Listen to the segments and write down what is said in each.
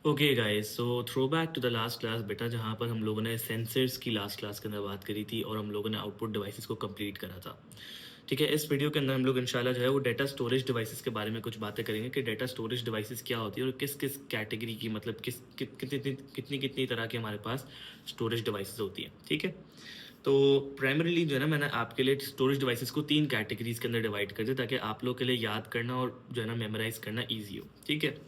Okay guys, so throw back to the last class बेटा, जहाँ पर हम लोगों ने सेंसर्स की लास्ट क्लास के अंदर बात करी थी और हम लोगों ने आउटपुट डिवाइसेस को कंप्लीट करा था। ठीक है, इस वीडियो के अंदर हम लोग इंशाल्लाह जो है वो डेटा स्टोरेज डिवाइसेस के बारे में कुछ बातें करेंगे कि डेटा स्टोरेज डिवाइसेस क्या होती है और किस किस कैटेगरी की, मतलब कितनी कितनी तरह के हमारे पास स्टोरेज डिवाइसेस होती है। ठीक है, तो प्राइमरीली जो है ना, मैंने आपके लिए स्टोरेज डिवाइसेस को 3 कैटेगरीज के अंदर डिवाइड कर दिया ताकि आप लोग के लिए याद करना और जो है ना मेमोराइज करना ईजी हो। ठीक है,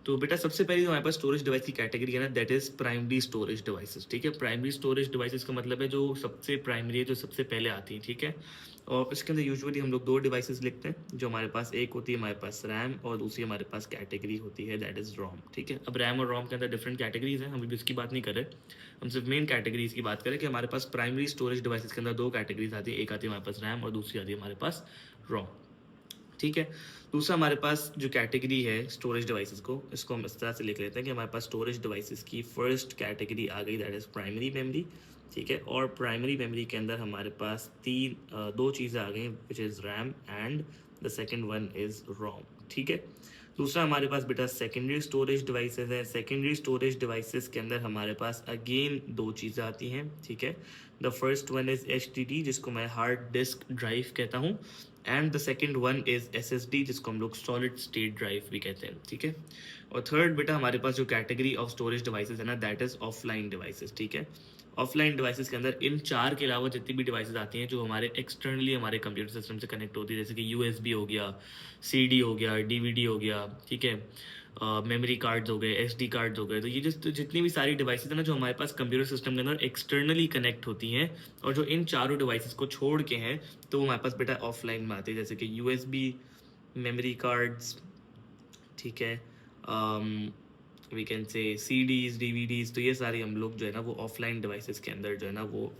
तो बेटा सबसे पहले जो हमारे पास स्टोरेज डिवाइस की कैटेगरी है ना, that is primary storage devices. ठीक है, प्राइमरी स्टोरेज डिवाइसेस का मतलब है जो सबसे प्राइमरी है, जो सबसे पहले आती है। ठीक है, और इसके अंदर यूजुअली हम लोग 2 डिवाइसेस लिखते हैं। जो हमारे पास एक होती है हमारे पास रैम और दूसरी हमारे पास कैटेगरी होती है दैट इज रोम। ठीक है, अब रैम और रोम के अंदर डिफरेंट कैटेगरीज हैं, हम अभी उसकी बात नहीं कर रहे, हम सिर्फ मेन कैटेगरीज की बात करें कि हमारे पास प्राइमरी स्टोरेज डिवाइसेस के अंदर 2 कैटेगरीज आती है। एक आती है हमारे पास रैम और दूसरी आती है हमारे पास रोम। ठीक है, दूसरा हमारे पास जो कैटेगरी है स्टोरेज डिवाइसेस को, इसको हम इस तरह से लिख लेते हैं कि हमारे पास स्टोरेज डिवाइसेस की फर्स्ट कैटेगरी आ गई दैट इज प्राइमरी मेमोरी। ठीक है, और प्राइमरी मेमोरी के अंदर हमारे पास दो चीज़ें आ गई which is RAM and the second one is ROM. ठीक है, दूसरा हमारे पास बेटा सेकेंडरी स्टोरेज डिवाइसेस है। सेकेंडरी स्टोरेज डिवाइसेस के अंदर हमारे पास अगेन 2 चीज़ें आती हैं। ठीक है, the first one is HDD जिसको मैं हार्ड डिस्क ड्राइव कहता हूँ, and the second one is SSD जिसको हम लोग सॉलिड स्टेट ड्राइव भी कहते हैं। ठीक है, और थर्ड बेटा हमारे पास जो कैटेगरी ऑफ स्टोरेज डिवाइसेस है ना, दैट इज ऑफलाइन डिवाइसेस। ठीक है, ऑफलाइन डिवाइसेस के अंदर इन 4 के अलावा जितनी भी डिवाइसेस आती हैं जो हमारे एक्सटर्नली हमारे कंप्यूटर सिस्टम से कनेक्ट होती है, जैसे कि USB हो गया, CD हो गया, DVD हो गया। ठीक है, मेमोरी कार्ड्स हो गए, SD कार्ड्स हो गए, तो ये जितनी भी सारी डिवाइसेस है ना जो हमारे पास कंप्यूटर सिस्टम के अंदर एक्सटर्नली कनेक्ट होती हैं और जो इन चारों डिवाइसेस को छोड़ के हैं, तो वो हमारे पास बेटा ऑफलाइन में आती है, जैसे कि USB, मेमोरी कार्ड्स। ठीक है, we can say CDs, DVDs, तो ये सारी हम लोग जो है ना वो ऑफलाइन डिवाइसेस के अंदर जो है ना वो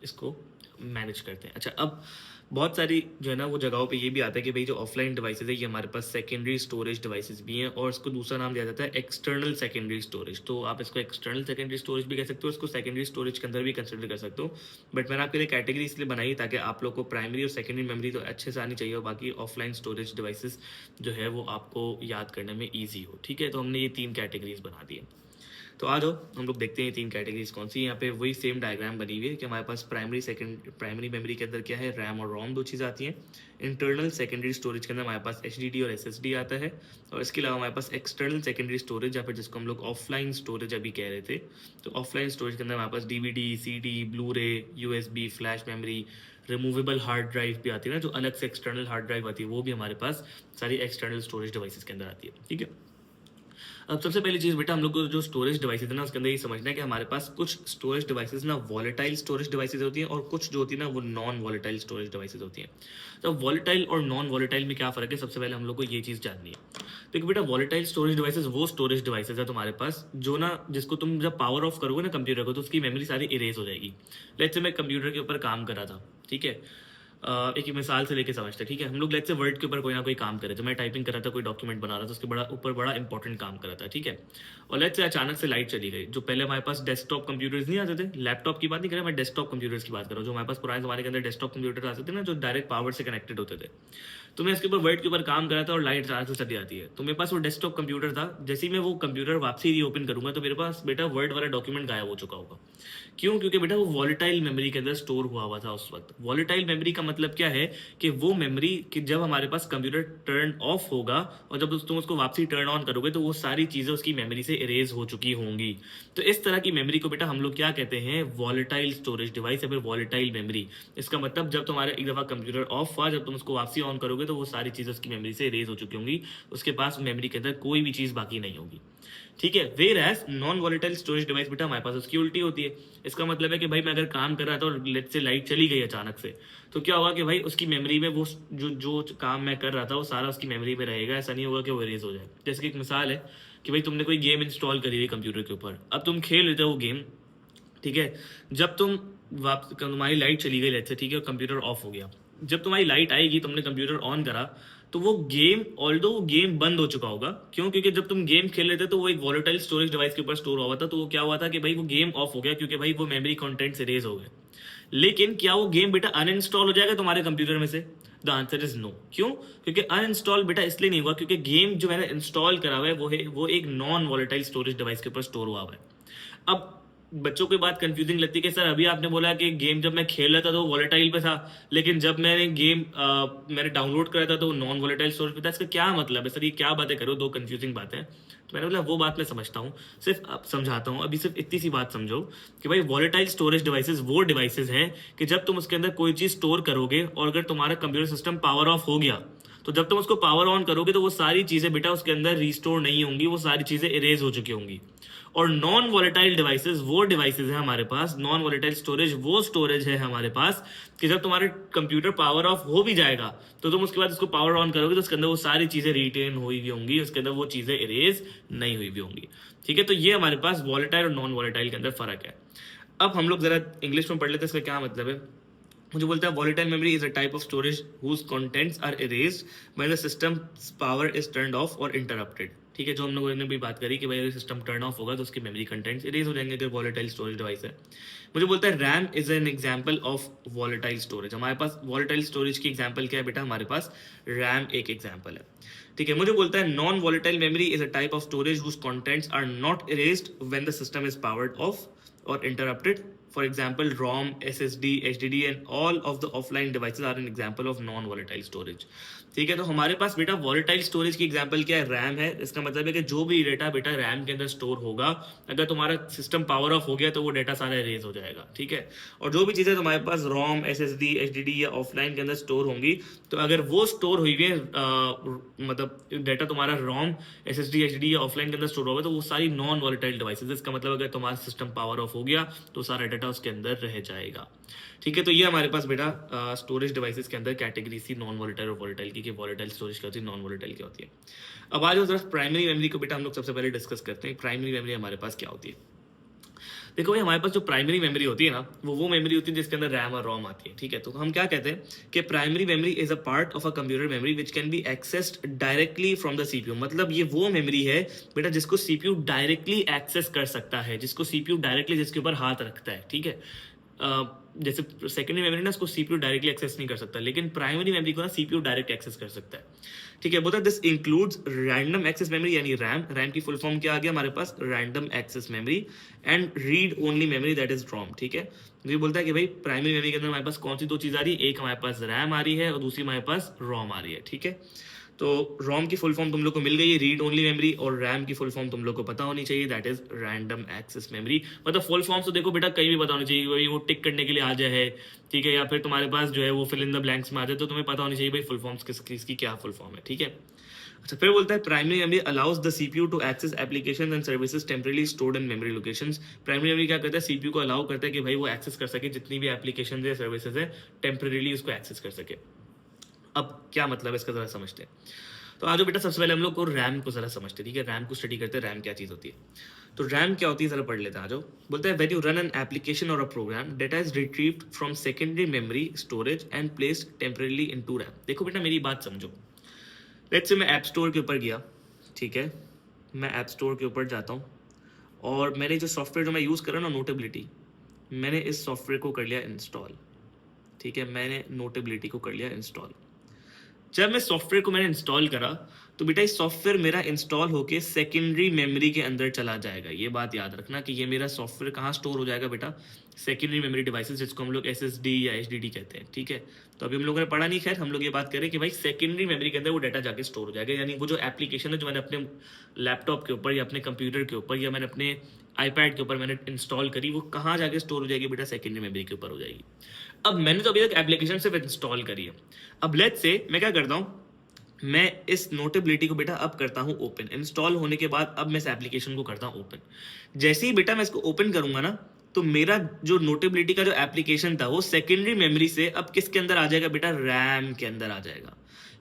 इसको मैनेज करते हैं। अच्छा, अब बहुत सारी जो है ना वो जगहों पे ये भी आता है कि भाई जो ऑफलाइन डिवाइसेस है ये हमारे पास सेकेंडरी स्टोरेज डिवाइसेस भी हैं और इसको दूसरा नाम दिया जाता है एक्सटर्नल सेकेंडरी स्टोरेज। तो आप इसको एक्सटर्नल सेकेंडरी स्टोरेज भी कह सकते हो, इसको सेकेंडरी स्टोरेज के अंदर भी कंसिडर कर सकते हो, बट मैंने आपके लिए कैटेगरी इसलिए बनाई ताकि आप लोग को प्राइमरी और सेकेंडरी मेमोरी तो अच्छे से आनी चाहिए और बाकी ऑफलाइन स्टोरेज डिवाइसेस जो है वो आपको याद करने में ईजी हो। ठीक है, तो हमने ये 3 कैटेगरीज बना दी है। तो आ जाओ हम लोग देखते हैं 3 कैटेगरीज कौन सी। यहाँ पे वही सेम डायग्राम बनी हुई है कि हमारे पास प्राइमरी मेमोरी के अंदर क्या है, रैम और रोम 2 चीज़ें आती हैं। इंटरनल सेकेंडरी स्टोरेज के अंदर हमारे पास HDD और SSD आता है, और इसके अलावा हमारे पास एक्सटर्नल सेकेंडरी स्टोरेज या फिर जिसको हम लोग ऑफलाइन स्टोरेज अभी कह रहे थे, तो ऑफलाइन स्टोरेज के अंदर हमारे पास DVD, CD, Blu-ray, USB, flash memory, removable hard drive भी आती है ना, जो अलग से एक्सटर्नल हार्ड ड्राइव आती है, वो भी हमारे पास सारी एक्सटर्नल स्टोरेज डिवाइसेस के अंदर आती है। ठीक है, अब सबसे पहली चीज़ बेटा हम लोग को जो स्टोरेज डिवाइसेज है ना उसके अंदर ये समझना है कि हमारे पास कुछ स्टोरेज डिवाइसेज ना वॉलेटाइल स्टोरेज डिवाइसेज होती हैं और कुछ जो होती है ना वो नॉन वॉलेटाइल स्टोरेज डिवाइसेज होती हैं। तो वॉलेटाइल और नॉन वॉलेटाइल में क्या फ़र्क है, सबसे पहले हम लोग को ये चीज़ जाननी है। देखो बेटा, वॉलेटाइल स्टोरेज डिवाइसेज वो स्टोरेज डिवाइसेज है तुम्हारे पास जो ना जिसको तुम जब पावर ऑफ करोगे ना कंप्यूटर को तो उसकी मेमोरी सारी इरेज हो जाएगी। लेट्स से मैं कंप्यूटर के ऊपर काम कर रहा था। ठीक है, एक मिसाल से लेके समझते हैं। ठीक है, हम लोग लेट्स से वर्ड के ऊपर कोई ना कोई काम करे, तो मैं टाइपिंग कर रहा था, कोई डॉक्यूमेंट बना रहा था, उसके ऊपर बड़ा इंपॉर्टेंट काम कर रहा था। ठीक है, और लेट्स से अचानक से लाइट चली गई। जो पहले हमारे पास डेस्कटॉप कंप्यूटर्स नहीं आते थे, लैपटॉप की बात नहीं कर रहा मैं, डेस्कटॉप कंप्यूटर्स की बात कर रहा हूँ, जो हमारे पास पुराने जमाने के अंदर डेस्कटॉप कंप्यूटर आते थे ना जो डायरेक्ट पावर से कनेक्टेड होते थे। तो मैं इसके ऊपर वर्ड के ऊपर काम कर रहा था और लाइट अचानक से चली जाती है, तो मेरे पास वो डेस्कटॉप कंप्यूटर था। जैसे ही मैं वो कंप्यूटर वापसी रीओपन करूंगा तो मेरे पास बेटा वर्ड वाला डॉक्यूमेंट गायब हो चुका होगा। क्यों? क्योंकि बेटा वो वॉलेटाइल मेमोरी के अंदर स्टोर हुआ हुआ था उस वक्त। वॉलेटाइल मेमोरी का मतलब क्या है कि वो मेमोरी कि जब हमारे पास कंप्यूटर टर्न ऑफ होगा और जब तुम उसको वापसी टर्न ऑन करोगे तो वो सारी चीजें उसकी मेमोरी से इरेज हो चुकी होंगी। तो इस तरह की मेमोरी को बेटा हम लोग क्या कहते हैं, वॉलेटाइल स्टोरेज डिवाइस या फिर वॉलेटाइल मेमोरी। इसका मतलब जब तुम्हारा एक दफा कंप्यूटर ऑफ हुआ, जब तुम उसको वापसी ऑन करोगे तो वो सारी चीजें उसकी मेमोरी से इरेज हो चुकी होंगी, उसके पास मेमोरी के अंदर कोई भी चीज बाकी नहीं होगी। ठीक है, whereas non volatile storage device बेटा हमारे पास उसकी उल्टी होती है। इसका मतलब है कि भाई मैं अगर काम कर रहा था और लेट से लाइट चली गई अचानक से, तो क्या होगा कि भाई उसकी मेमोरी में वो जो जो काम मैं कर रहा था वो सारा उसकी मेमोरी में रहेगा। ऐसा नहीं होगा कि वो इरेज हो जाए। जैसे कि एक मिसाल है कि भाई तुमने कोई गेम इंस्टॉल करी हुई कंप्यूटर के ऊपर, अब तुम खेल लेते हो वो गेम। ठीक है, जब तुम्हारी लाइट चली गई लेट से, ठीक है, कंप्यूटर ऑफ हो गया। जब तुम्हारी लाइट आएगी, तुमने कंप्यूटर ऑन करा, तो वो गेम ऑल्दो वो गेम बंद हो चुका होगा। क्यों? क्योंकि जब तुम गेम खेल रहे थे तो वो एक वॉलेटाइल स्टोरेज डिवाइस के ऊपर स्टोर हुआ था, तो वो क्या हुआ था कि भाई वो गेम ऑफ हो गया क्योंकि भाई वो मेमोरी कंटेंट्स इरेज हो गए। लेकिन क्या वो गेम बेटा अनइंस्टॉल हो जाएगा तुम्हारे कंप्यूटर में से? The answer is no. क्यों? क्योंकि अनइंस्टॉल बेटा इसलिए नहीं हुआ क्योंकि गेम जो मैंने इंस्टॉल करा हुआ है वो एक नॉन वॉलेटाइल स्टोरेज डिवाइस के ऊपर स्टोर हुआ हुआ है। अब बच्चों को बात कंफ्यूजिंग लगती है कि सर अभी आपने बोला कि गेम जब मैं खेल रहा था तो वॉलेटाइल पे था, लेकिन जब मैंने गेम मैंने डाउनलोड करा था तो नॉन वॉलेटाइल स्टोरेज पे था। इसका क्या मतलब है सर? ये क्या बातें करो, दो कंफ्यूजिंग बातें हैं। तो मैंने बोला वो बात मैं समझता हूँ, सिर्फ अब समझाता हूँ। अभी सिर्फ इतनी सी बात समझो कि भाई वॉलेटाइल स्टोरेज डिवाइसेस वो डिवाइसेस हैं कि जब तुम उसके अंदर कोई चीज स्टोर करोगे और अगर तुम्हारा कंप्यूटर सिस्टम पावर ऑफ हो गया तो जब तुम उसको पावर ऑन करोगे तो वो सारी चीजें बेटा उसके अंदर रिस्टोर नहीं होंगी, वो सारी चीजें इरेज हो चुकी होंगी। और नॉन वॉलेटाइल डिवाइसेस वो डिवाइसेस है हमारे पास, नॉन वॉलेटाइल स्टोरेज वो स्टोरेज है हमारे पास कि जब तुम्हारे कंप्यूटर पावर ऑफ हो भी जाएगा तो तुम उसके बाद उसको पावर ऑन करोगे तो उसके अंदर वो सारी चीजें रिटेन हुई भी होंगी, उसके अंदर वो चीजें इरेज नहीं हुई भी होंगी। ठीक है, तो ये हमारे पास वॉलेटाइल और नॉन वॉलेटाइल के अंदर फर्क है। अब हम लोग जरा इंग्लिश में पढ़ लेते हैं इसका क्या मतलब है। मुझे बोलता है volatile memory is a type of storage whose contents are erased when the system power is turned off or interrupted. ठीक है, जो हम लोगों ने भी बात करी कि भाई अगर सिस्टम टर्न ऑफ होगा तो उसके मेमोरी कंटेंट्स इरेज हो जाएंगे अगर वॉलेटाइल स्टोरेज डिवाइस है। मुझे बोलता है RAM is an example of volatile storage. हमारे पास वॉलेटाइल स्टोरेज की एग्जांपल क्या है बेटा? हमारे पास रैम एक एग्जांपल है। ठीक है, मुझे बोलता है non volatile memory is a type of storage whose contents are not erased when the system is powered off or interrupted. For example, ROM, SSD, HDD and all of the offline devices are an example of non-volatile storage. ठीक है, तो हमारे पास बेटा volatile storage की example क्या है? RAM है। इसका मतलब है कि जो भी डेटा बेटा रैम के अंदर स्टोर होगा, अगर तुम्हारा सिस्टम पावर ऑफ हो गया तो वो डेटा सारा इरेज हो जाएगा। ठीक है, और जो भी चीज़ें तुम्हारे पास रोम, SSD, HDD या ऑफलाइन के अंदर स्टोर होंगी तो अगर वो स्टोर हुई है मतलब डेटा तुम्हारा रोम, SSD, HDD या ऑफलाइन के अंदर स्टोर होगा तो वो सारी नॉन वॉलेटाइल डिवाइसेज। इसका मतलब अगर तुम्हारा सिस्टम पावर ऑफ हो गया तो सारा डेटा उसके अंदर रह जाएगा। ठीक है, तो ये हमारे पास बेटा स्टोरेज डिवाइसेस के अंदर कैटेगरी थी नॉन वॉलेटाइल और वॉलेटाइल की, कि वॉलेटाइल स्टोरेज क्या होती है, नॉन वॉलेटाइल क्या होती है। अब आज जरा प्राइमरी मेमोरी को बेटा हम लोग सबसे पहले डिस्कस करते हैं। प्राइमरी मेमोरी हमारे पास क्या होती है? देखो भाई, हमारे पास जो प्राइमरी मेमोरी होती है ना वो मेमोरी होती है जिसके अंदर रैम और रोम आती है। ठीक है, तो हम क्या कहते हैं कि primary memory is a part of a computer memory which can be accessed directly from the CPU. मतलब ये वो मेमोरी है बेटा जिसको सीपीयू डायरेक्टली एक्सेस कर सकता है, जिसको सीपीयू डायरेक्टली जिसके ऊपर हाथ रखता है। ठीक है, जैसे सेकेंडरी मेमोरी ना उसको सीपीयू डायरेक्टली एक्सेस नहीं कर सकता, लेकिन प्राइमरी मेमोरी को ना सीपीयू डायरेक्ट एक्सेस कर सकता है। ठीक है, बोलता है this includes random access memory यानी रैम। रैम की फुल फॉर्म क्या आ गया हमारे पास? Random access memory. And read only memory that is ROM. ठीक है, ये बोलता है कि भाई प्राइमरी मेमोरी के अंदर हमारे पास कौन सी दो चीज आ रही है? एक हमारे पास रैम आ रही है और दूसरी हमारे पास रोम आ रही है। ठीक है, तो रोम की फुल फॉर्म तुम लोग को मिल गई है रीड ओनली मेमोरी, और रैम की फुल फॉर्म तुम लोग को पता होनी चाहिए, that is random access memory. मतलब फुल फॉर्म तो देखो बेटा कहीं भी पता होनी चाहिए, भाई वो टिक करने के लिए आ जाए, ठीक है, या फिर तुम्हारे पास जो है वो फिल इन द ब्लैंक्स में आ जाए तो तुम्हें पता होनी चाहिए भाई फुल फॉर्म्स किसकी क्या फुल फॉर्म है। ठीक है, अच्छा फिर बोलता है primary memory allows the CPU to access applications and services temporarily stored in memory locations. Primary memory क्या करता है? सीपीयू को अलाउ करता है कि भाई वो एक्सेस कर सके जितनी भी एप्लीकेशन है सर्विसेज है, टेम्परेली उसको एक्सेस कर सके। अब क्या मतलब है इसका जरा समझते हैं। तो आज बेटा सबसे पहले हम लोग को रैम को जरा समझते हैं। ठीक है, रैम को स्टडी करते हैं, रैम क्या चीज होती है। तो रैम क्या होती है जरा पढ़ लेते हैं। आज बोलते हैं when you run an application और a program data is retrieved from secondary memory storage and placed temporarily into RAM. देखो बेटा मेरी बात समझो, लेट्स से मैं ऐप स्टोर के ऊपर गया। ठीक है, मैं ऐप स्टोर के ऊपर जाता हूँ और मैंने जो सॉफ्टवेयर जो मैं यूज़ कर रहा हूँ ना नोटेबिलिटी, मैंने इस सॉफ्टवेयर को कर लिया इंस्टॉल। ठीक है, मैंने नोटेबिलिटी को कर लिया इंस्टॉल। जब मैं सॉफ्टवेयर को मैंने इंस्टॉल करा तो बेटा ये सॉफ्टवेयर मेरा इंस्टॉल होके सेकेंडरी मेमोरी के अंदर चला जाएगा। ये बात याद रखना कि ये मेरा सॉफ्टवेयर कहाँ स्टोर हो जाएगा बेटा? सेकेंडरी मेमोरी डिवाइसेस, जिसको हम लोग SSD या HDD कहते हैं। ठीक है, तो अभी हम लोगों ने पढ़ा नहीं, खैर हम लोग ये बात करें कि भाई सेकेंडरी मेमोरी के अंदर वो डाटा जाके स्टोर हो जाएगा। यानी वो जो एप्लीकेशन है जो मैंने अपने लैपटॉप के ऊपर या अपने कंप्यूटर के ऊपर या मैंने अपने iPad के ऊपर मैंने इंस्टॉल करी, वो कहाँ जाके स्टोर हो जाएगी बेटा? सेकेंडरी मेमोरी के ऊपर हो जाएगी। अब मैंने तो अभी तक एप्लीकेशन सिर्फ इंस्टॉल करी है। अब लेट्स से मैं क्या करता हूँ, मैं इस नोटेबिलिटी को बेटा अब करता हूं ओपन। इंस्टॉल होने के बाद अब मैं इस एप्लीकेशन को करता हूं ओपन। जैसे ही बेटा मैं इसको ओपन करूंगा ना तो मेरा जो नोटेबिलिटी का जो एप्लीकेशन था वो सेकेंडरी मेमोरी से अब किसके अंदर आ जाएगा बेटा? रैम के अंदर आ जाएगा।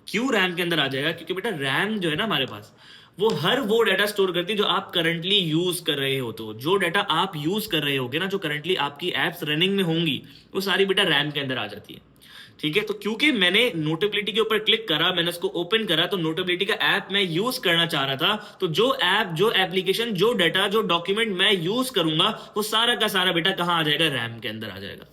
क्यों रैम के अंदर आ जाएगा? क्योंकि बेटा रैम जो है ना हमारे पास वो हर वो डाटा स्टोर करती है जो आप करंटली यूज कर रहे हो। तो जो डाटा आप यूज कर रहे होगे ना, जो करंटली आपकी एप्स रनिंग में होंगी, वो सारी बेटा रैम के अंदर आ जाती है। ठीक है, तो क्योंकि मैंने नोटेबिलिटी के ऊपर क्लिक करा, मैंने उसको ओपन करा, तो नोटेबिलिटी का ऐप मैं यूज करना चाह रहा था, तो जो ऐप, जो एप्लीकेशन, जो डाटा, जो डॉक्यूमेंट मैं यूज करूंगा वो सारा का सारा बेटा कहां आ जाएगा? रैम के अंदर आ जाएगा।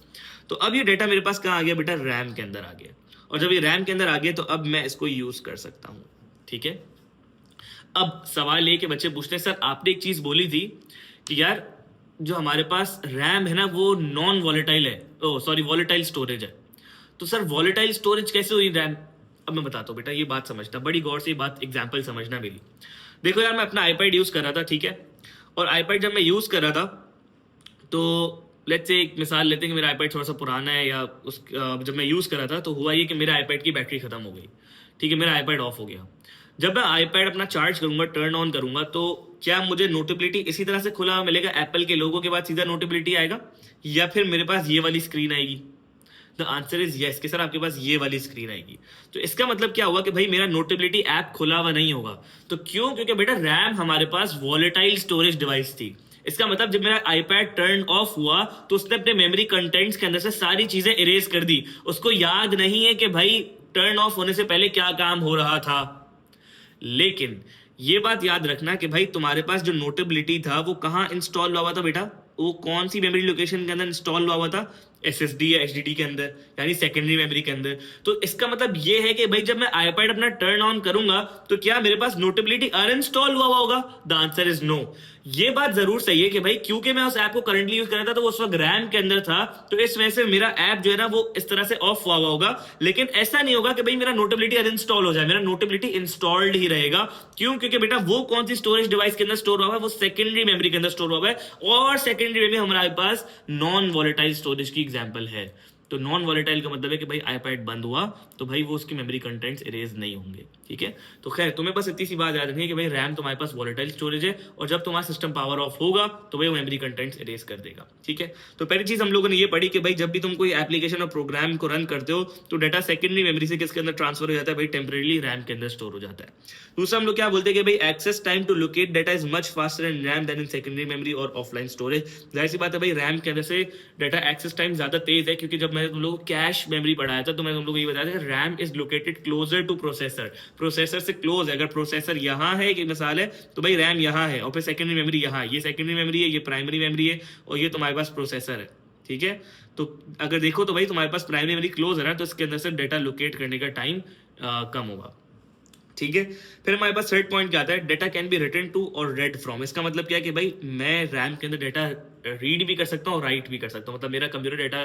तो अब ये डाटा मेरे पास कहां आ गया बेटा? रैम के अंदर आ गया। और जब ये रैम के अंदर आ गया तो अब मैं इसको यूज कर सकता हूँ, ठीक है। अब सवाल ये कि बच्चे पूछते हैं, सर आपने एक चीज बोली थी कि यार जो हमारे पास रैम है ना वो नॉन वॉलेटाइल है, ओ सॉरी वॉलेटाइल स्टोरेज है, तो सर वॉलेटाइल स्टोरेज कैसे हुई रैम? अब मैं बताता हूँ बेटा, ये बात समझना, बड़ी गौर से ये बात एग्जाम्पल समझना मेरी। देखो यार मैं अपना आईपैड यूज कर रहा था, ठीक है, और आईपैड जब मैं यूज कर रहा था तो लेट्स से एक मिसाल लेते हैं कि मेरा आईपैड थोड़ा सा पुराना है, या जब मैं यूज कर रहा था तो हुआ ये कि मेरा आईपैड की बैटरी खत्म हो गई, ठीक है, मेरा आईपैड ऑफ हो गया। जब मैं आईपैड अपना चार्ज करूंगा, टर्न ऑन करूंगा, तो क्या मुझे नोटेबिलिटी इसी तरह से खुला मिलेगा, एप्पल के लोगों के बाद सीधा नोटेबिलिटी आएगा, या फिर मेरे पास ये वाली स्क्रीन आएगी? द आंसर इज यस, कि सर आपके पास ये वाली स्क्रीन आएगी। तो इसका मतलब क्या हुआ कि भाई मेरा नोटेबिलिटी ऐप खुला हुआ नहीं होगा। तो क्यों? क्योंकि बेटा रैम हमारे पास वॉलेटाइल स्टोरेज डिवाइस थी। इसका मतलब जब मेरा आईपैड टर्न ऑफ हुआ तो उसने अपने मेमोरी कंटेंट्स के अंदर से सारी चीजें इरेज कर दी। उसको याद नहीं है कि भाई टर्न ऑफ होने से पहले क्या काम हो रहा था। लेकिन ये बात याद रखना कि भाई तुम्हारे पास जो नोटेबिलिटी था वो कहां इंस्टॉल हुआ था बेटा, वो कौन सी मेमोरी लोकेशन के अंदर इंस्टॉल हुआ था? एसएसडी या एचडीडी के अंदर, यानी सेकेंडरी मेमोरी के अंदर। तो इसका मतलब ये है कि भाई जब मैं आईपैड अपना टर्न ऑन करूंगा तो क्या मेरे पास नोटेबिलिटी अनइंस्टॉल हुआ होगा? The answer is no. ये बात जरूर सही है कि भाई क्योंकि मैं उस ऐप को करंटली यूज कर रहा था तो वो उस वक्त रैम के अंदर था, तो इस वजह से मेरा ऐप जो है ना वो इस तरह से ऑफ हुआ होगा। लेकिन ऐसा नहीं होगा कि भाई मेरा नोटेबिलिटी अनइंस्टॉल हो जाए, मेरा नोटेबिलिटी इंस्टॉल्ड ही रहेगा। क्यों? क्योंकि बेटा वो कौन सी स्टोरेज डिवाइस के अंदर स्टोर हुआ है? वो सेकेंडरी मेमोरी के अंदर स्टोर हुआ है, और सेकेंडरी मेमोरी हमारे पास नॉन वॉलेटाइल स्टोरेज की एग्जांपल है। तो नॉन वॉलेटाइल का मतलब है कि भाई आईपैड बंद हुआ तो भाई वो उसकी मेमोरी कंटेंट्स इरेज नहीं होंगे, ठीक है। तो खैर तुम्हें बस इतनी सी बात याद रखनी है कि भाई रैम तुम्हारे पास वॉलेटाइल स्टोरेज है, और जब तुम्हारा सिस्टम पावर ऑफ होगा तो भाई वो मेमोरी कंटेंट्स इरेज कर देगा, ठीक है। तो पहली चीज हम लोगों ने ये पढ़ी कि भाई जब भी तुम कोई एप्लीकेशन और प्रोग्राम को रन करते हो तो डाटा सेकेंडरी मेमोरी से किसके अंदर ट्रांसफर हो जाता है? भाई टेम्परेरी रैम के अंदर स्टोर हो जाता है। दूसरा हम लोग क्या बोलते हैं कि भाई access time to locate data is much faster in RAM than in secondary memory or offline storage. जाहिर सी बात है भाई रैम के अंदर से डाटा एक्सेस टाइम ज्यादा तेज है, क्योंकि जब मैंने तुम लोग कैश मेमोरी पढ़ाया था तो मैं तुम लोग को ये बताया था RAM is located closer two processor, processor से क्लोज है। अगर प्रोसेसर यहाँ है, एक मिसाल है, तो भाई रैम यहाँ है और फिर सेकेंडरी मेमोरी यहाँ, ये सेकेंडरी मेमोरी है, ये प्राइमरी मेमोरी है, और ये तुम्हारे पास प्रोसेसर है, ठीक है। तो अगर देखो तो भाई तुम्हारे पास प्राइमरी मेमोरी क्लोज है ना, तो इसके अंदर से डाटा लोकेट करने का टाइम कम होगा, ठीक है। फिर हमारे पास थर्ड पॉइंट क्या आता है? Data can be written to or read from. इसका मतलब क्या है कि भाई मैं रैम के अंदर डेटा रीड भी कर सकता हूँ और राइट भी कर सकता हूँ, मतलब मेरा कंप्यूटर डेटा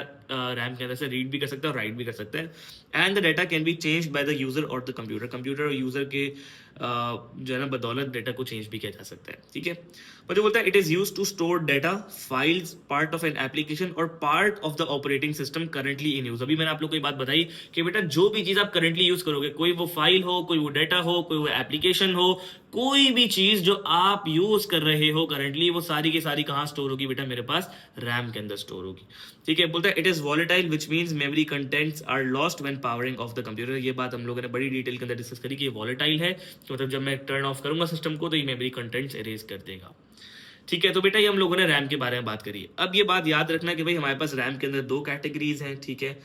रैम के अंदर से रीड भी कर सकता है और राइट भी कर सकता है। And the data can B change by the user और द कंप्यूटर, कंप्यूटर और यूजर के जो है ना बदौलत डेटा को चेंज भी किया जा सकता है, ठीक है। और जो बोलता है it is use to store data files part of an application और part of the operating system currently in use. अभी मैंने आप लोग को एक बात बताई कि बेटा जो भी चीज आप करंटली यूज करोगे, कोई वो फाइल हो, कोई वो डेटा हो, कोई वो एप्लीकेशन हो, कोई भी चीज जो आप यूज कर रहे हो करंटली, वो सारी की सारी कहां स्टोर होगी बेटा? मेरे पास रैम के अंदर स्टोर होगी, ठीक है। बोलता है it is volatile which means memory contents are lost when powering off the computer. ये बात हम लोगों ने बड़ी डिटेल के अंदर डिस्कस करी कि ये वॉलेटाइल है, तो मतलब जब मैं टर्न ऑफ करूंगा सिस्टम को तो ये मेमोरी कंटेंट्स इरेज कर देगा, ठीक है। तो बेटा ये हम लोगों ने रैम के बारे में बात करी है। अब ये बात याद रखना कि भाई हमारे पास रैम के अंदर दो कैटेगरीज हैं, ठीक है।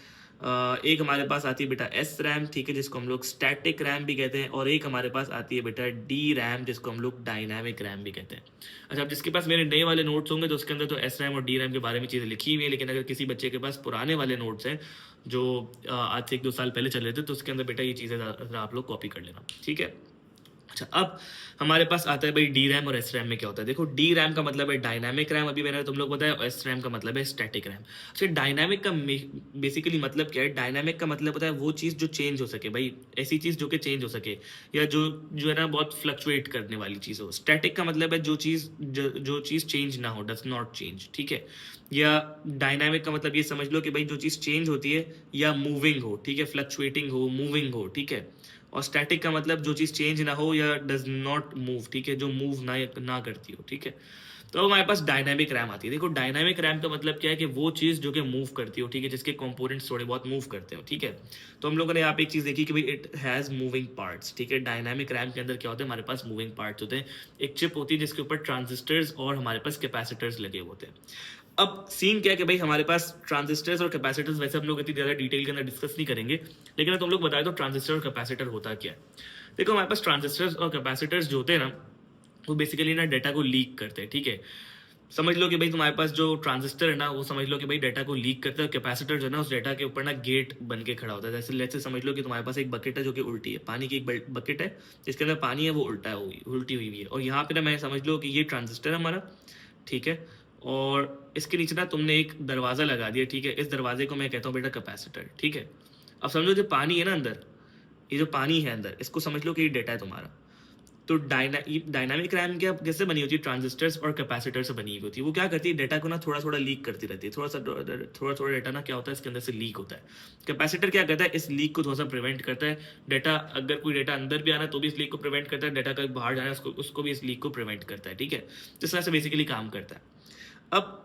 एक हमारे पास आती है बेटा एस रैम, ठीक है, जिसको हम लोग स्टैटिक रैम भी कहते हैं, और एक हमारे पास आती है बेटा डी रैम, जिसको हम लोग डायनामिक रैम भी कहते हैं। अच्छा, अब जिसके पास मेरे नए वाले नोट्स होंगे तो उसके अंदर तो एस रैम और डी रैम के बारे में चीज़ें लिखी हुई है, लेकिन अगर किसी बच्चे के पास पुराने वाले नोट्स हैं जो आज से 1-2 साल पहले चल रहे थे, तो उसके अंदर बेटा ये चीज़ें आप लोग कॉपी कर लेना, ठीक है। अच्छा, अब हमारे पास आता है भाई डी रैम और एस रैम में क्या होता है। देखो डी रैम का मतलब है डायनामिक रैम, अभी मैंने तुम लोग बताया, और एस रैम का मतलब है स्टैटिक रैम। अच्छा, डायनामिक का बेसिकली मतलब क्या है? डायनामिक का मतलब होता है वो चीज़ जो चेंज हो सके, भाई ऐसी चीज़ जो कि चेंज हो सके, या जो है ना बहुत फ्लक्चुएट करने वाली चीज़ हो। स्टैटिक का मतलब है जो चीज़ चेंज ना हो, डज नॉट चेंज, ठीक है। या डायनामिक का मतलब ये समझ लो कि भाई जो चीज़ चेंज होती है या मूविंग हो, ठीक है, फ्लक्चुएटिंग हो, मूविंग हो, ठीक है। और स्टैटिक का मतलब जो चीज़ चेंज ना हो या डज नॉट मूव, ठीक है, जो मूव ना करती हो, ठीक है। तो अब हमारे पास डायनामिक रैम आती है। देखो डायनामिक रैम का मतलब क्या है कि वो चीज़ जो कि मूव करती हो, ठीक है, जिसके कंपोनेंट्स थोड़े बहुत मूव करते हो, ठीक है। तो हम लोगों ने यहाँ पे एक चीज़ देखी कि भाई इट हैज़ मूविंग पार्ट्स, ठीक है। डायनामिक रैम के अंदर क्या होता है? हमारे पास मूविंग पार्ट्स होते हैं। एक चिप होती है जिसके ऊपर ट्रांजिस्टर्स और हमारे पास कैपेसिटर्स लगे होते हैं। अब सीन क्या है कि भाई हमारे पास ट्रांजिस्टर्स और कैपेसिटर्स, वैसे हम लोग इतनी ज़्यादा डिटेल के अंदर डिस्कस नहीं करेंगे, लेकिन तुम लोग बताए तो ट्रांजिस्टर और कैपेसिटर होता क्या है। देखो हमारे पास ट्रांजिस्टर्स और कैपेसिटर्स जो होते हैं ना, वो बेसिकली ना डाटा को लीक करते हैं, ठीक है। समझ लो कि भाई तुम्हारे पास जो ट्रांजिस्टर है ना, वो समझ लो कि भाई डाटा को लीक करता है, कैपेसिटर जो है ना उस डाटा के ऊपर ना गेट बन के खड़ा होता है। जैसे लेट्स से समझ लो कि तुम्हारे पास एक बकेट है जो कि उल्टी है, पानी की एक बकेट है जिसके अंदर पानी है, वो उल्टी हुई है, और यहाँ पे ना मैं समझ लो कि ये ट्रांजिस्टर है हमारा, ठीक है, और इसके नीचे ना तुमने एक दरवाज़ा लगा दिया, ठीक है, इस दरवाजे को मैं कहता हूँ बेटा कैपेसिटर, ठीक है। अब समझो जो पानी है ना अंदर, ये जो पानी है अंदर, इसको समझ लो कि ये डेटा है तुम्हारा। तो डायनामिक रैम क्या कैसे बनी होती है, ट्रांजिस्टर्स और कैपेसिटर से बनी हुई होती है। वो क्या करती है, डेटा को ना थोड़ा थोड़ा लीक करती रहती है, थोड़ा थोड़ा डेटा ना क्या होता है इसके अंदर से लीक होता है। कैपेसिटर क्या करता है, इस लीक को थोड़ा सा प्रिवेंट करता है। डेटा अगर कोई डेटा अंदर भी आना है तो भी इस लीक को प्रिवेंट करता है, डेटा का बाहर जाना है उसको भी इस लीक को प्रिवेंट करता है, ठीक है। जिस तरह से बेसिकली काम करता है। अब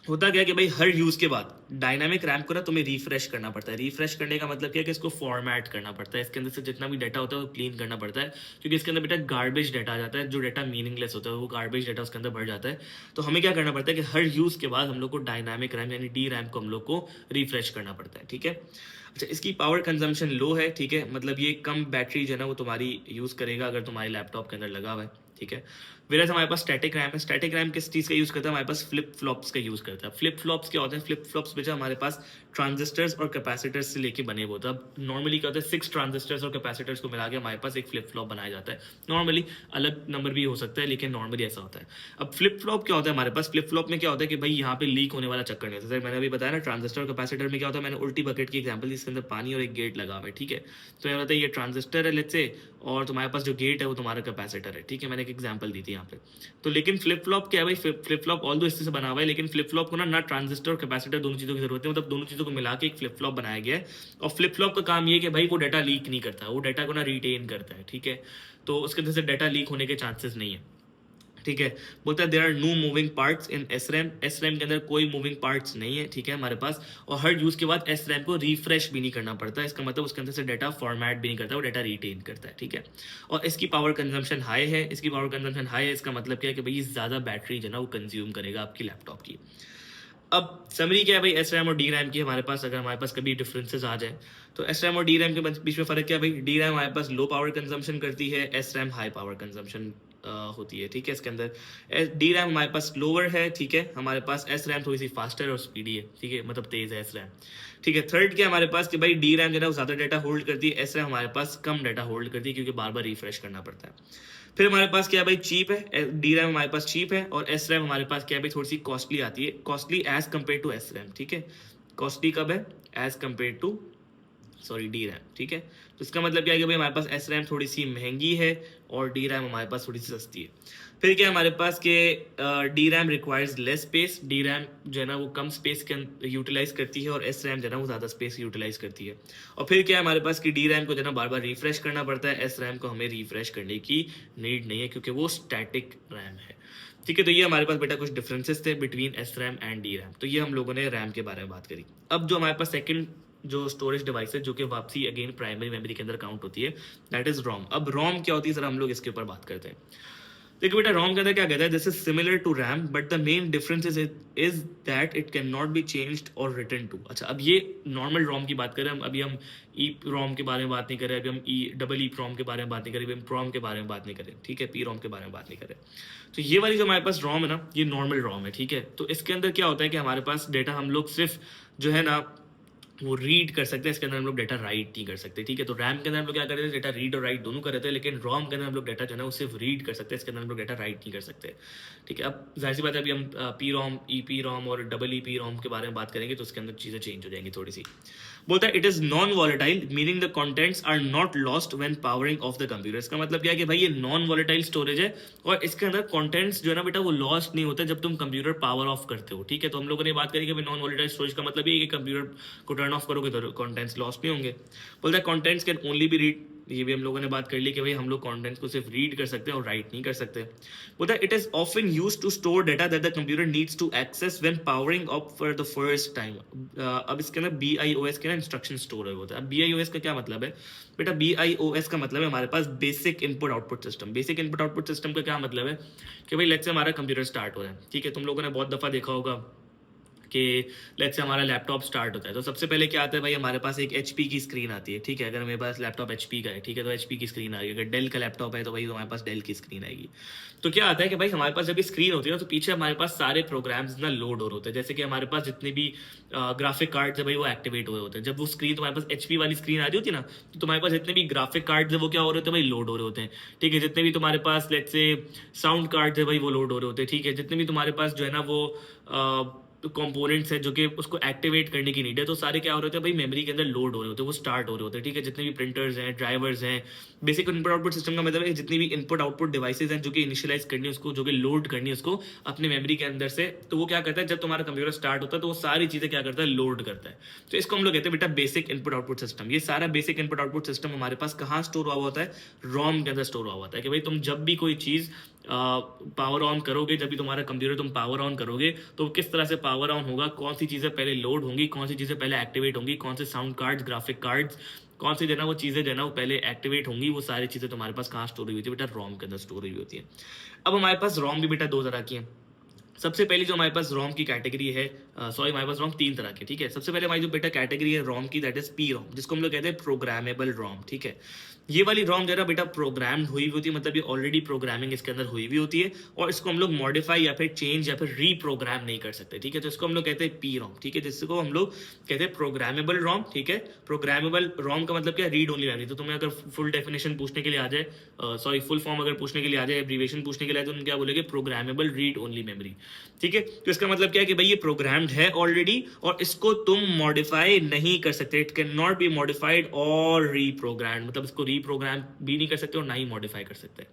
होता क्या है कि भाई हर यूज के बाद डायनामिक रैम को ना तुम्हें रिफ्रेश करना पड़ता है। रिफ्रेश करने का मतलब क्या है कि इसको फॉर्मेट करना पड़ता है, इसके अंदर से जितना भी डाटा होता है वो क्लीन करना पड़ता है, क्योंकि इसके अंदर बेटा गार्बेज डाटा आ जाता है, जो डाटा मीनिंगलेस होता है वो गार्बेज डाटा उसके अंदर भर जाता है। तो हमें क्या करना पड़ता है कि हर यूज के बाद हम लोग को डायनामिक रैम यानी डी रैम को हम लोग को रिफ्रेश करना पड़ता है, ठीक है। अच्छा, इसकी पावर कंजम्पशन लो है, ठीक है, मतलब ये कम बैटरी जो है ना वो तुम्हारी यूज करेगा अगर तुम्हारे लैपटॉप के अंदर लगा हुआ है, ठीक है। वेराज हमारे पास स्टैटिक रैम है। स्टैटिक रैम किस चीज़ का यूज़ करता है, हमारे पास फ्लिप फ्लॉप्स का यूज़ करता है। फ्लिप फ्लॉप्स क्या होते हैं, फ्लिप फ्लॉप्स बेटा हमारे पास ट्रांजिस्टर्स और कैपेसिटर्स से लेके बने हुए होते हैं। अब नॉर्मली क्या होता है, 6 ट्रांजिस्टर्स और कैपेसिटर्स को मिला के हमारे पास एक फ्लिप फ्लॉप बनाया जाता है। नॉर्मली अलग नंबर भी हो सकता है, लेकिन नॉर्मली ऐसा होता है। अब फ्लिप फ्लॉप क्या होता है हमारे पास, फ्लिप फ्लॉप में क्या होता है कि भाई यहाँ पे लीक होने वाला चक्कर नहीं होता। सर मैंने अभी बताया ना, ट्रांजिस्टर और कैपेसिटर में क्या होता है, मैंने उल्टी बकेट की एग्जाम्पल, जिसके अंदर पानी और एक गेट लगा हुआ है, ठीक है। तो यहाँ होता है ये ट्रांजिस्टर है लेट्स से, और तुम्हारे पास जो गेट है वो तुम्हारा कैपेसिटर है, ठीक है। मैंने एक एग्जाम्पल दी थी यहाँ पे। तो लेकिन फ्लिप फ्लॉप क्या है भाई, फ्लिप फ्लॉप ऑल दो इससे से बना हुआ है, लेकिन फ्लिप फ्लॉप को ना ट्रांजिस्टर और कैपेसिटर दोनों चीज़ों की जरूरत है, मतलब दोनों चीज़ों को मिला के एक फ्लिप फ्लॉप बनाया गया है। और फ्लिप फ्लॉप का काम ये है कि भाई वो डाटा लीक नहीं करता, वो डाटा को ना रिटेन करता है, ठीक है। तो उसके अंदर से डाटा लीक होने के चांसेस नहीं है, ठीक है। बोलता है there are no moving parts in SRAM. SRAM के अंदर कोई मूविंग पार्ट्स नहीं है, ठीक है हमारे पास। और हर यूज के बाद एस रैम को रिफ्रेश भी नहीं करना पड़ता है, इसका मतलब उसके अंदर से डाटा फॉर्मेट भी नहीं करता, वो डाटा रिटेन करता है, ठीक है। और इसकी पावर कंजम्पशन हाई है। इसकी पावर कंजम्पशन हाई है, इसका मतलब क्या है कि भाई ज़्यादा बैटरी जो है ना वो कंज्यूम करेगा आपकी लैपटॉप की। अब समरी क्या है भाई एस रैम और डी रैम की हमारे पास, अगर हमारे पास कभी डिफरेंसेस आ जाए तो एस रैम और डी रैम के बीच में फ़र्क क्या है भाई, डी रैम हमारे पास लो पावर कंजम्पशन करती है, S RAM high power consumption होती है, ठीक है। इसके अंदर डी रैम हमारे पास लोअर है, ठीक है, हमारे पास एस रैम थोड़ी सी फास्टर और स्पीडी है, ठीक है, मतलब तेज है एस रैम, ठीक है। थर्ड क्या हमारे पास कि भाई डी रैम जो है वो ज़्यादा डाटा होल्ड करती है, एस रैम हमारे पास कम डाटा होल्ड करती है, क्योंकि बार बार रिफ्रेश करना पड़ता है। फिर हमारे पास क्या है भाई, चीप है, डी रैम हमारे पास चीप है, और एस रैम हमारे पास क्या है भाई, थोड़ी सी कॉस्टली आती है, costly as compare to SRAM, ठीक है। कॉस्टली कब है, as compare to DRAM, ठीक है। तो इसका मतलब क्या है कि भाई हमारे पास एस रैम थोड़ी सी महंगी है और डी रैम हमारे पास थोड़ी सी सस्ती है। फिर क्या हमारे पास के D RAM requires less space, D RAM जो है ना वो कम स्पेस के यूटिलाइज करती है, और एस रैम जो है ना वो ज़्यादा स्पेस यूटिलाइज करती है। और फिर क्या है हमारे पास कि डी रैम को जो है ना बार बार रिफ्रेश करना पड़ता है, एस रैम को हमें रिफ्रेश करने की नीड नहीं है, क्योंकि वो स्टैटिक रैम है, ठीक है। तो ये हमारे पास बेटा कुछ डिफरेंसेस थे between S RAM and D RAM. तो ये हम लोगों ने रैम के बारे में बात करी। अब जो हमारे पास सेकंड जो स्टोरेज डिवाइस है, जो कि वापसी अगेन प्राइमरी मेमोरी के अंदर काउंट होती है, दैट इज रोम। अब रोम क्या होती है, सर हम लोग इसके ऊपर बात करते हैं। देखो बेटा रोम के अंदर क्या कहता है, this is similar to RAM but the main difference is that it can not be changed or written to. अच्छा, अब ये नॉर्मल रोम की बात करें हम, अभी हम ई रोम के बारे में बात नहीं कर रहे, अभी हम ई प्रोम के बारे में बात नहीं करें, अभी हम प्रोम के बारे में बात नहीं करें, ठीक है, पी रोम के बारे में बात नहीं करें। तो ये वाली जो हमारे पास रोम है ना, ये नॉर्मल रोम है, ठीक है। तो इसके अंदर क्या होता है कि हमारे पास डेटा हम लोग सिर्फ जो है ना वो रीड कर सकते हैं, इसके अंदर हम लोग डेटा राइट नहीं कर सकते, ठीक है। तो रैम के अंदर हम लोग क्या करते हैं, डेटा रीड और राइट दोनों कर रहे थे, लेकिन रोम के अंदर हम लोग डेटा जो है ना वो सिर्फ रीड कर सकते हैं, इसके अंदर हम लोग डेटा राइट नहीं कर सकते, ठीक है। अब जाहिर सी बात है, अभी हम P ROM, E P ROM और डबल ई पी रोम के बारे में बात करेंगे, तो उसके अंदर चीज़ें चेंज हो जाएंगी थोड़ी सी। बोलता है it is non volatile meaning the contents are not lost when powering off the computer. इसका मतलब क्या है कि भाई ये नॉन वॉलेटाइल स्टोरेज है, और इसके अंदर कंटेंट्स जो है ना बेटा वो लॉस्ट नहीं होते जब तुम कंप्यूटर पावर ऑफ करते हो, ठीक है। तो हम लोगों ने बात करी कि भाई नॉन वॉलेटाइल स्टोरेज का मतलब ये है कि कंप्यूटर को टर्न ऑफ करोगे तो कंटेंट्स लॉस्ट नहीं होंगे। बोलता है contents can only be read, ये भी हम लोगों ने बात कर ली कि भाई हम लोग कंटेंट्स को सिर्फ रीड कर सकते हैं और राइट नहीं कर सकते। बोलता है it is often used to store data that the computer needs to access when powering up for the first time. अब इसके अंदर BIOS के ना इंस्ट्रक्शन स्टोर होता है। अब BIOS का क्या मतलब है बेटा, BIOS का मतलब है हमारे पास basic input output system. Basic input output system का क्या मतलब है कि भाई लेट्स से हमारा कंप्यूटर स्टार्ट हो रहा है, ठीक है। तुम लोगों ने बहुत दफ़ा देखा होगा कि लेट्स से हमारा लैपटॉप स्टार्ट होता है, तो सबसे पहले क्या आता है भाई, हमारे पास एक HP की स्क्रीन आती है, ठीक है। अगर मेरे पास लैपटॉप HP का है, ठीक है, तो HP की स्क्रीन आ रही है। अगर डेल का लैपटॉप है तो भाई हमारे पास डेल की स्क्रीन आएगी। तो क्या आता है कि भाई हमारे पास जब ये स्क्रीन होती है ना, तो पीछे हमारे पास सारे प्रोग्राम्स ना लोड हो रहे होते हैं। जैसे कि हमारे पास जितने भी ग्राफिक कार्ड्स है भाई वो एक्टिवेट हुए होते हैं। जब वो स्क्रीन तुम्हारे पास HP वाली स्क्रीन आ रही होती है ना, तो तुम्हारे पास जितने भी ग्राफिक कार्ड्स है वो क्या हो रहे होते हैं भाई, लोड हो रहे होते हैं, ठीक है। जितने भी तुम्हारे पास लेट्स से साउंड कार्ड्स है भाई वो लोड हो रहे होते हैं, ठीक है। जितने भी तुम्हारे पास जो है ना वो कंपोनेंट्स है जो कि उसको एक्टिवेट करने की नीड है, तो सारे क्या हो रहे होते हैं भाई, मेमोरी के अंदर लोड हो रहे होते हैं, वो स्टार्ट हो रहे होते हैं, ठीक है। जितने भी प्रिंटर्स हैं, ड्राइवर्स हैं, बेसिक इनपुट आउटपुट सिस्टम का मतलब है जितनी भी इनपुट आउटपुट डिवाइसेज हैं जो कि इनिशियलाइज करनी है उसको, जो कि लोड करनी है उसको अपने मेमोरी के अंदर से, तो वो क्या करता है, जब तुम्हारा कंप्यूटर स्टार्ट होता है तो वो सारी चीजें क्या करता है, लोड करता है। तो इसको हम लोग कहते हैं बेटा बेसिक इनपुट आउटपुट सिस्टम। ये सारा बेसिक इनपुट आउटपुट सिस्टम हमारे पास कहाँ स्टोर हुआ होता है, रोम के अंदर स्टोर हुआ होता है। कि भाई तुम जब भी कोई चीज पावर ऑन करोगे, जब भी तुम्हारा कंप्यूटर तुम पावर ऑन करोगे तो किस तरह से पावर ऑन होगा, कौन सी चीज़ें पहले लोड होंगी, कौन सी चीज़ें पहले एक्टिवेट होंगी, कौन से साउंड कार्ड्स, ग्राफिक कार्ड्स, कौन सी जो है ना वो चीज़ें जो है ना वो पहले एक्टिवेट होंगी, वो सारी चीज़ें तुम्हारे पास कहाँ स्टोर हुई होती है बेटा, रोम के अंदर स्टोर हुई होती है। अब हमारे पास रोम भी बेटा दो तरह की है। सबसे पहली जो हमारे पास रोम की कैटेगरी है, हमारे पास रोम तीन तरह की, ठीक है। सबसे पहले हमारी जो बेटा कैटेगरी है रोम की, दैट इज पी रोम, जिसको हम लोग कहते हैं प्रोग्रामेबल रोम, ठीक है। ये वाली रोम जो है बेटा प्रोग्राम्ड हुई हुई होती है, मतलब ये ऑलरेडी प्रोग्रामिंग इसके अंदर हुई हुई होती है और इसको हम लोग मॉडिफाई या फिर चेंज या फिर रीप्रोग्राम नहीं कर सकते, ठीक है। तो इसको हम लोग कहते हैं पी रोम, ठीक है, जिसको हम लोग कहते हैं प्रोग्रामेबल रोम, ठीक है। प्रोग्रामेबल रोम का मतलब क्या, रीड ओनली मेमोरी। तो तुम्हें अगर फुल डेफिनेशन पूछने के लिए आ जाए, फुल फॉर्म अगर पूछने के लिए आ जाए, एब्रीवेशन पूछने के लिए तो तुम क्या बोलोगे, प्रोग्रामेबल रीड ओनली मेमोरी, ठीक है। तो इसका मतलब क्या है कि भाई ये प्रोग्राम्ड है ऑलरेडी और इसको तुम मॉडिफाई नहीं कर सकते। It can not be modified और रीप्रोग्राम्ड, मतलब इसको रीप्रोग्राम भी नहीं कर सकते और ना ही मॉडिफाई कर सकते।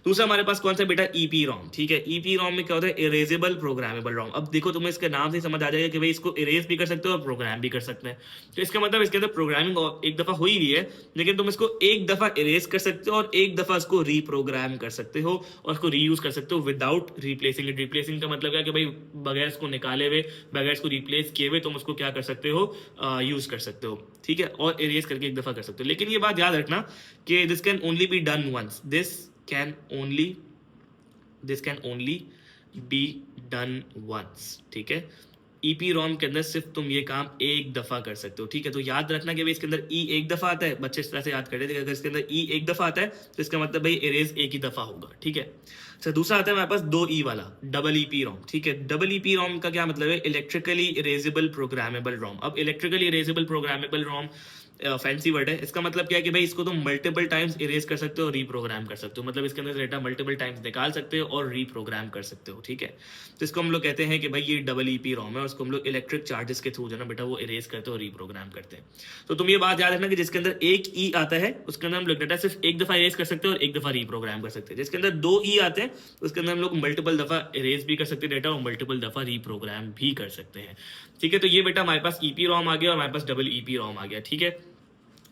दूसरा हमारे पास कौन सा बेटा, ईपी रोम, ठीक है। ईपी रोम में क्या होता है, इरेजेबल प्रोग्रामेबल रोम। अब देखो तुम्हें इसके नाम से समझ आ जाएगा कि भाई इसको इरेज भी कर सकते हो और प्रोग्राम भी कर सकते हैं। तो इसका मतलब इसके अंदर प्रोग्रामिंग एक दफा हुई भी है, लेकिन तुम इसको एक दफा इरेज कर सकते हो और एक दफा इसको रीप्रोग्राम कर सकते हो और इसको रीयूज कर सकते हो विदाउट रिप्लेसिंग इट। रिप्लेसिंग का मतलब क्या कि भाई बगैर इसको निकाले हुए, बगैर इसको रिप्लेस किए हुए तुम उसको क्या कर सकते हो, यूज कर सकते हो, ठीक है। और इरेज करके एक दफा कर सकते हो। लेकिन ये बात याद रखना कि this can only be done once, this can only be done once, ठीक है। ईपी रोम के अंदर सिर्फ तुम ये काम एक दफा कर सकते हो, ठीक है। तो याद रखना कि भाई इसके अंदर ई एक दफा आता है, बच्चे इस तरह से याद कर रहे थे, अगर इसके अंदर ई एक दफा आता है तो इसका मतलब भाई इरेज एक ही दफा होगा, ठीक है। अच्छा, दूसरा आता है हमारे पास दो ई वाला, डबल ईपी रोम, ठीक है। डबल ईपी रोम का क्या मतलब है, इलेक्ट्रिकली इरेजेबल प्रोग्रामेबल रोम। अब electrically erasable programmable ROM fancy word है। इसका मतलब क्या है कि भाई इसको तुम मल्टीपल टाइम्स इरेज कर सकते हो और रीप्रोग्राम कर सकते हो, मतलब इसके अंदर से डेटा मल्टीपल टाइम्स निकाल सकते हो और रीप्रोग्राम कर सकते हो, ठीक है। तो इसको हम लोग कहते हैं कि भाई ये डबल ईपी रोम है और इसको हम लोग इलेक्ट्रिक चार्जेस के थ्रू जो है ना बेटा वो इरेज करते हो और रीप्रोग्राम करते हैं। तो तुम ये बात याद रखना कि जिसके अंदर एक ई आता है उसके अंदर हम लोग डेटा सिर्फ एक दफा इरेज कर सकते हैं और एक दफा रीप्रोग्राम कर सकते हैं। जिसके अंदर दो ई आते हैं उसके अंदर हम लोग मल्टीपल दफा इरेज भी कर सकते हैं डेटा और मल्टीपल दफा रीप्रोग्राम भी कर सकते हैं, ठीक है। तो ये बेटा हमारे पास ईपी रोम आ गया और हमारे पास डबल ईपी रोम आ गया, ठीक है।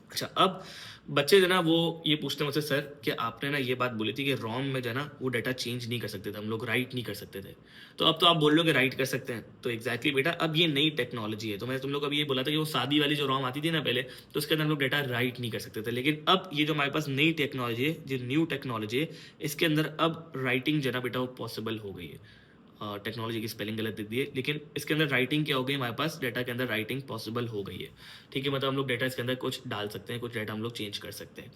अच्छा, अब बच्चे जो ना वो ये पूछते हैं मुझसे, सर कि आपने ना ये बात बोली थी कि रोम में जो है ना वो डाटा चेंज नहीं कर सकते थे, हम लोग राइट नहीं कर सकते थे, तो अब तो आप बोल लो कि राइट कर सकते हैं। तो एग्जैक्टली बेटा अब ये नई टेक्नोलॉजी है। तो मैं तुम लोग अभी ये बोला था कि वो सादी वाली जो रोम आती थी ना पहले, तो उसके अंदर हम लोग डाटा राइट नहीं कर सकते थे, लेकिन अब ये जो हमारे पास नई टेक्नोलॉजी है, जो न्यू टेक्नोलॉजी है, इसके अंदर अब राइटिंग जो है ना बेटा वो पॉसिबल हो गई है। टेक्नोलॉजी की स्पेलिंग गलत दिख दी है, लेकिन इसके अंदर राइटिंग क्या हो गई, हमारे पास डाटा के अंदर राइटिंग पॉसिबल हो गई है, ठीक है। मतलब हम लोग डाटा इसके अंदर कुछ डाल सकते हैं, कुछ डाटा हम लोग चेंज कर सकते हैं,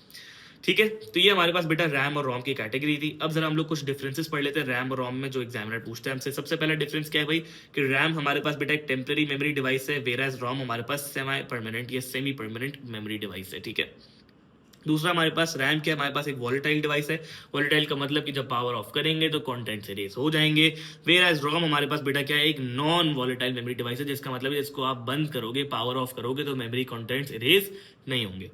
ठीक है। तो ये हमारे पास बेटा रैम और रोम की कैटेगरी थी। अब जरा हम लोग कुछ डिफरेंसेस पढ़ लेते हैं रैम और रोम में, जो एग्जामिनर पूछते हैं हमसे। सबसे पहला डिफरेंस क्या है भाई, कि रैम हमारे पास बेटा एक टेम्पररी मेमोरी डिवाइस है, वेराज रोम हमारे पास सेमी परमानेंट या सेमी परमानेंट मेमोरी डिवाइस है, ठीक है। दूसरा हमारे पास रैम क्या है, हमारे पास एक वॉलेटाइल डिवाइस है। वॉलेटाइल का मतलब कि जब पावर ऑफ करेंगे तो कंटेंट से रेस हो जाएंगे। वेयर एज रोम हमारे पास बेटा क्या है, एक नॉन वॉलेटाइल मेमोरी डिवाइस है, जिसका मतलब है इसको आप बंद करोगे, पावर ऑफ करोगे तो मेमोरी कंटेंट्स रेस नहीं होंगे।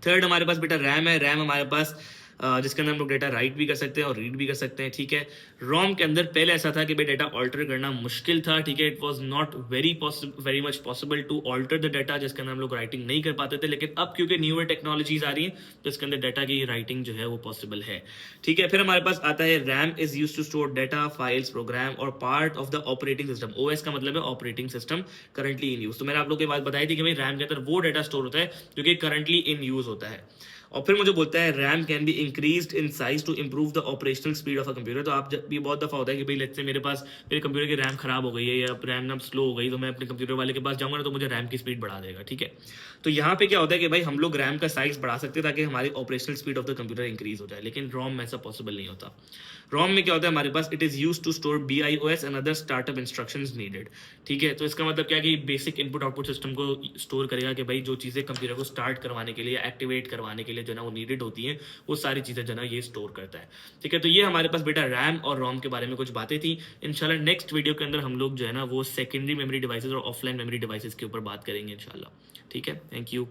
थर्ड हमारे पास बेटा रैम है। रैम हमारे पास जिसके अंदर हम लोग डेटा राइट भी कर सकते हैं और रीड भी कर सकते हैं, ठीक है। रोम के अंदर पहले ऐसा था कि भाई डेटा ऑल्टर करना मुश्किल था, ठीक है। It was not very much possible to alter the data, जिसके अंदर हम लोग राइटिंग नहीं कर पाते थे। लेकिन अब क्योंकि न्यूअर टेक्नोलॉजीज आ रही हैं तो इसके अंदर डाटा की राइटिंग जो है वो पॉसिबल है, ठीक है। फिर हमारे पास आता है RAM is used to store data, files, program और part of the operating system. OS का मतलब है operating system currently in use. तो मैंने आप लोग को बात बताई थी कि भाई रैम के अंदर वो डाटा स्टोर होता है जो कि करंटली इन यूज होता है। और फिर मुझे बोलता है RAM can be increased in size to improve the operational speed of a computer. तो आप जब भी बहुत दफा होता है कि भाई लेट्स से मेरे पास मेरे कंप्यूटर की रैम खराब हो गई है या रैम ना स्लो हो गई, तो मैं अपने कंप्यूटर वाले के पास जाऊंगा ना तो मुझे रैम की स्पीड बढ़ा देगा, ठीक है। तो यहाँ पे क्या होता है कि भाई हम लोग रैम का साइज बढ़ा सकते हैं ताकि हमारी operational speed of the computer increase हो जाए, लेकिन रोम में ऐसा पॉसिबल नहीं होता। रोम में क्या होता है हमारे पास, it is use to store BIOS and other startup instructions needed, ठीक है। तो इसका मतलब क्या है कि बेसिक इनपुट आउटपुट सिस्टम को स्टोर करेगा कि भाई जो चीज़ें कंप्यूटर को स्टार्ट करवाने के लिए, एक्टिवेट करवाने के लिए जो ना वो नीडेड होती हैं, वो सारी चीज़ें जो ना ये स्टोर करता है, ठीक है। तो ये हमारे पास बेटा रैम और रोम के बारे में कुछ बातें थी। इंशाल्लाह नेक्स्ट वीडियो के अंदर हम लोग जो है ना वो सेकेंडरी मेमोरी डिवाइसेस और ऑफलाइन मेमोरी डिवाइसेस के ऊपर बात करेंगे इंशाल्लाह, ठीक है। Thank you.